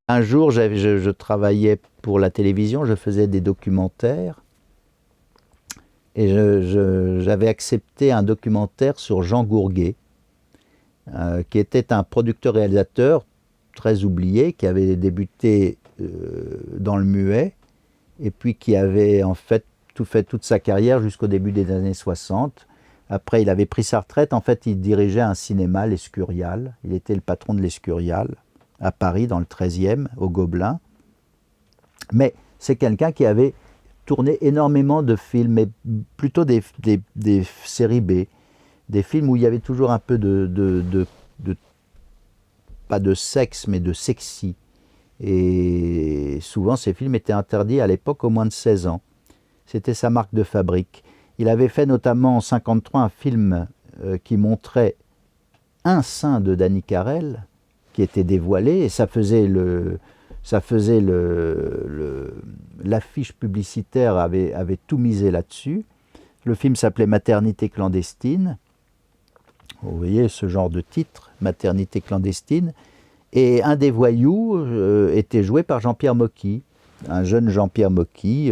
Un jour, je travaillais pour la télévision, je faisais des documentaires et j'avais accepté un documentaire sur Jean Gourguet, qui était un producteur-réalisateur très oublié, qui avait débuté dans le muet et puis qui avait en fait toute sa carrière jusqu'au début des années 60. Après, il avait pris sa retraite. En fait, il dirigeait un cinéma, l'Escurial. Il était le patron de l'Escurial à Paris, dans le 13e, au Gobelin. Mais c'est quelqu'un qui avait tourné énormément de films, mais plutôt des séries B, des films où il y avait toujours un peu pas de sexe, mais de sexy. Et souvent, ces films étaient interdits à l'époque aux moins de 16 ans. C'était sa marque de fabrique. Il avait fait notamment en 1953 un film qui montrait un sein de Danny Carell qui était dévoilé, et l'affiche publicitaire avait tout misé là-dessus. Le film s'appelait Maternité clandestine. Vous voyez ce genre de titre, Maternité clandestine. Et un des voyous était joué par Jean-Pierre Mocky, un jeune Jean-Pierre Mocky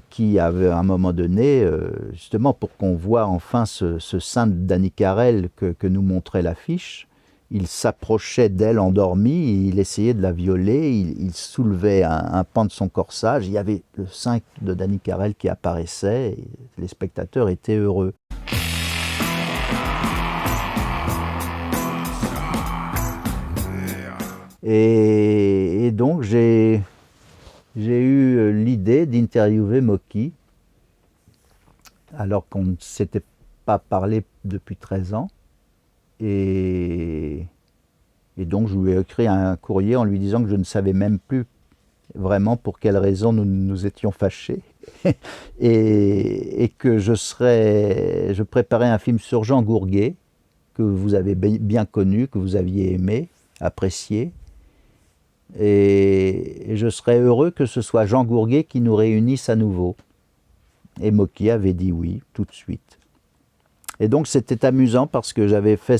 qui avait à un moment donné, justement pour qu'on voit enfin ce sein de Danny Carell que nous montrait l'affiche, il s'approchait d'elle endormie, il essayait de la violer, il soulevait un pan de son corsage, il y avait le sein de Danny Carell qui apparaissait, et les spectateurs étaient heureux. Et donc j'ai eu l'idée d'interviewer Mocky, alors qu'on ne s'était pas parlé depuis 13 ans. Et donc je lui ai écrit un courrier en lui disant que je ne savais même plus vraiment pour quelle raison nous nous étions fâchés. et que je préparais un film sur Jean Gourguet, que vous avez bien connu, que vous aviez aimé, apprécié. Et je serais heureux que ce soit Jean Gourguet qui nous réunisse à nouveau. Et Mocky avait dit oui, tout de suite. Et donc c'était amusant parce que j'avais fait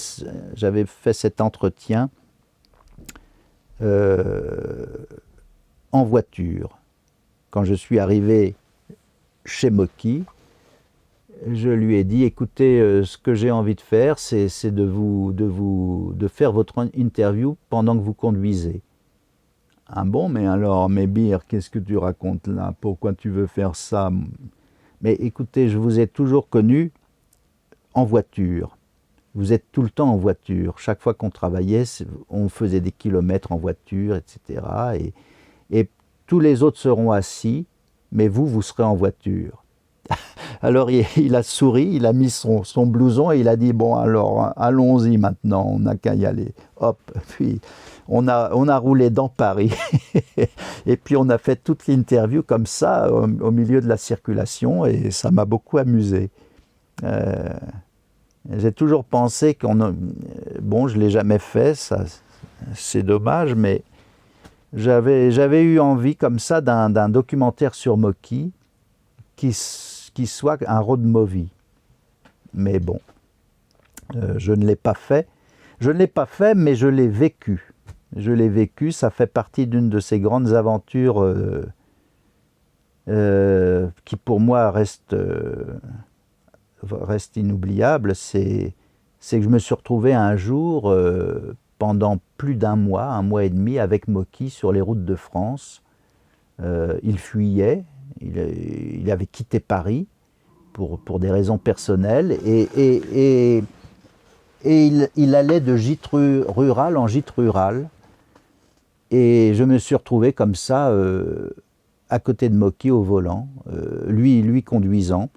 cet entretien en voiture. Quand je suis arrivé chez Mocky, je lui ai dit, écoutez, ce que j'ai envie de faire, c'est de faire votre interview pendant que vous conduisez. Ah bon, mais alors, Mébir, qu'est-ce que tu racontes là? Pourquoi tu veux faire ça? Mais écoutez, je vous ai toujours connu en voiture. Vous êtes tout le temps en voiture. Chaque fois qu'on travaillait, on faisait des kilomètres en voiture, etc. Et tous les autres seront assis, mais vous serez en voiture. Alors il a souri, il a mis son blouson et il a dit, bon alors, allons-y maintenant, on n'a qu'à y aller. Hop, puis on a roulé dans Paris. Et puis on a fait toute l'interview comme ça, au milieu de la circulation, et ça m'a beaucoup amusé. J'ai toujours pensé bon, je ne l'ai jamais fait, ça, c'est dommage, mais j'avais eu envie comme ça d'un documentaire sur Mocky qui soit un road movie. Mais bon, je ne l'ai pas fait. Je ne l'ai pas fait, mais je l'ai vécu. Je l'ai vécu, ça fait partie d'une de ces grandes aventures qui pour moi reste inoubliable. C'est que je me suis retrouvé un jour pendant plus d'un mois, un mois et demi, avec Mocky sur les routes de France. Il fuyait, il avait quitté Paris pour des raisons personnelles, et il allait de gîte rural en gîte rural. Et je me suis retrouvé comme ça, à côté de Mocky au volant, lui conduisant,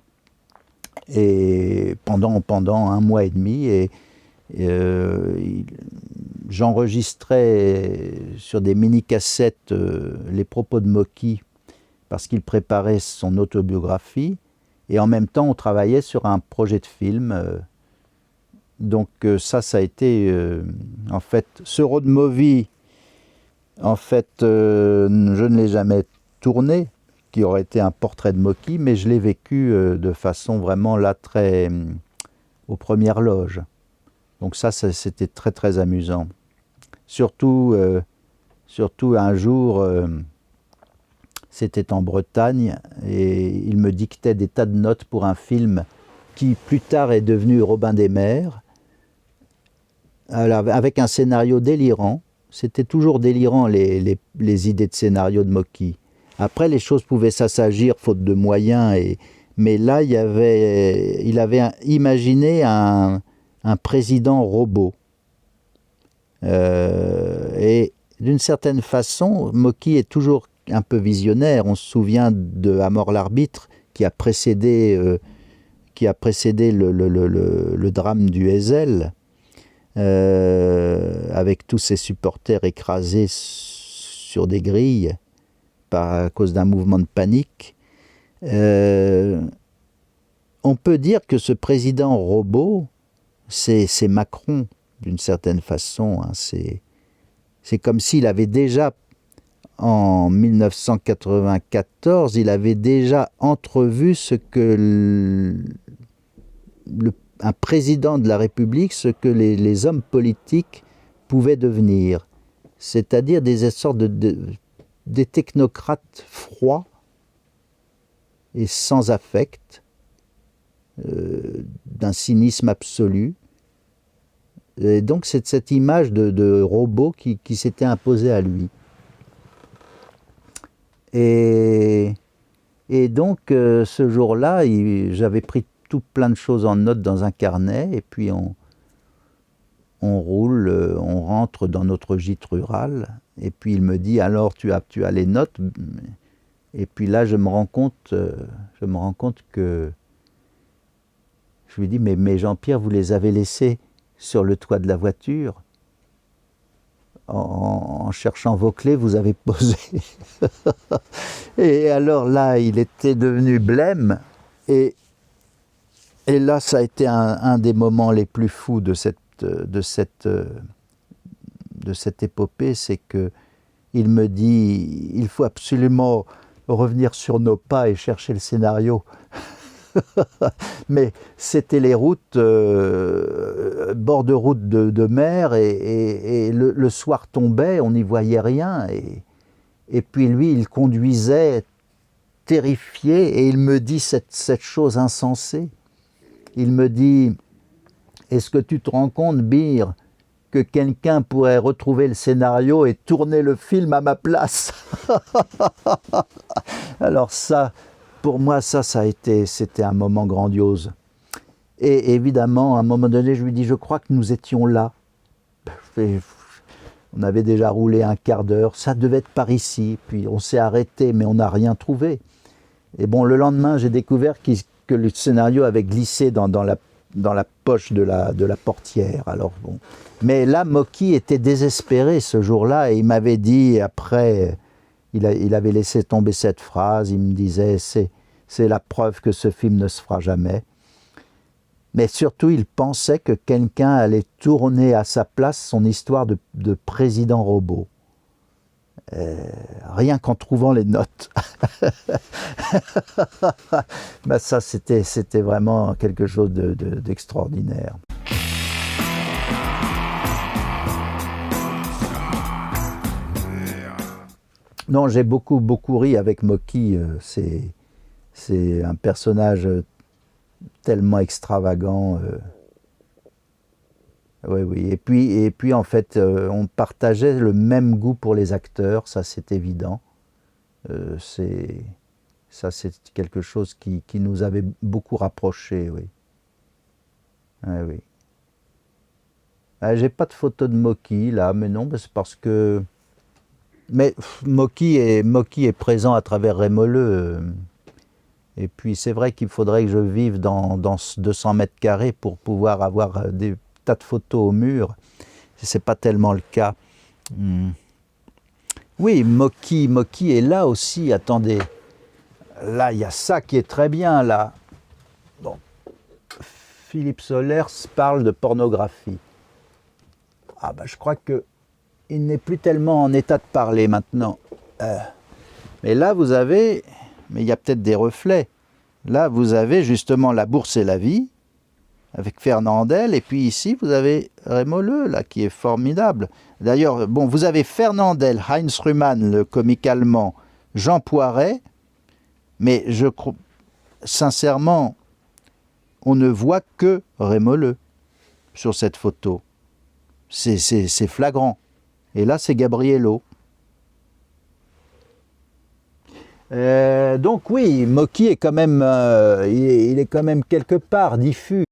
et pendant un mois et demi. Et j'enregistrais sur des mini-cassettes les propos de Mocky parce qu'il préparait son autobiographie, et en même temps on travaillait sur un projet de film. Donc ça a été en fait ce road movie. En fait, je ne l'ai jamais tourné, qui aurait été un portrait de Mocky, mais je l'ai vécu de façon vraiment là aux premières loges. Donc ça c'était très très amusant. Surtout un jour, c'était en Bretagne, et il me dictait des tas de notes pour un film qui plus tard est devenu Robin des Mers, avec un scénario délirant. C'était toujours délirant les idées de scénario de Mocky. Après, les choses pouvaient s'assagir faute de moyens, mais là, il avait imaginé un président robot. Et d'une certaine façon, Mocky est toujours un peu visionnaire. On se souvient de À mort l'arbitre qui a précédé le drame du Heysel, avec tous ses supporters écrasés sur des grilles à cause d'un mouvement de panique. On peut dire que ce président robot, c'est Macron, d'une certaine façon. C'est comme s'il avait déjà, en 1994, il avait déjà entrevu ce que un président de la République, ce que les hommes politiques pouvaient devenir. C'est-à-dire des sortes des technocrates froids et sans affect, d'un cynisme absolu. Et donc c'est cette image de robot qui s'était imposée à lui. Et donc ce jour-là, j'avais pris plein de choses en note dans un carnet, et puis on roule, on rentre dans notre gîte rural, et puis il me dit, alors tu as les notes? Et puis là je me rends compte que je lui dis, mais Jean-Pierre, vous les avez laissées sur le toit de la voiture, en cherchant vos clés, vous avez posé. Et alors là, il était devenu blême, et là, ça a été un des moments les plus fous de cette épopée, c'est que il me dit, il faut absolument revenir sur nos pas et chercher le scénario. Mais c'était les routes, bord de route de mer, et le soir tombait, on n'y voyait rien, et puis lui, il conduisait terrifié, et il me dit cette chose insensée. Il me dit, est-ce que tu te rends compte, Bir, que quelqu'un pourrait retrouver le scénario et tourner le film à ma place? Alors ça, pour moi, c'était un moment grandiose. Et évidemment, à un moment donné, je lui dis, je crois que nous étions là. On avait déjà roulé un quart d'heure, ça devait être par ici, puis on s'est arrêté, mais on n'a rien trouvé. Et bon, le lendemain, j'ai découvert que le scénario avait glissé dans la poche de la portière. Alors bon. Mais là, Mocky était désespéré ce jour-là, et il m'avait dit, après, il avait laissé tomber cette phrase, il me disait, c'est la preuve que ce film ne se fera jamais. Mais surtout, il pensait que quelqu'un allait tourner à sa place son histoire de président robot. Rien qu'en trouvant les notes. Ben ça, c'était vraiment quelque chose d'extraordinaire. Non, j'ai beaucoup ri avec Mocky. C'est un personnage tellement extravagant. Oui. Et puis en fait, on partageait le même goût pour les acteurs, ça c'est évident. C'est quelque chose qui nous avait beaucoup rapprochés, oui. Oui. J'ai pas de photo de Mocky là, mais non, c'est parce que... Mais Mocky est présent à travers Rémoleux. Et puis c'est vrai qu'il faudrait que je vive dans 200 mètres carrés pour pouvoir avoir des tas de photos au mur. C'est pas tellement le cas. Oui, Mocky est là aussi. Attendez, là il y a ça qui est très bien là. Bon, Philippe Solers parle de pornographie. Ah ben je crois que il n'est plus tellement en état de parler maintenant. Mais là vous avez, mais il y a peut-être des reflets. Là vous avez justement La Bourse et la vie. avec Fernandel, et puis ici vous avez Rémoleux, là, qui est formidable. D'ailleurs, bon, vous avez Fernandel, Heinz Rühmann, le comique allemand, Jean Poiret, mais je crois, sincèrement, on ne voit que Rémoleux sur cette photo. C'est flagrant. Et là, c'est Gabriello. Donc oui, Mocky est quand même, il est quand même quelque part diffus.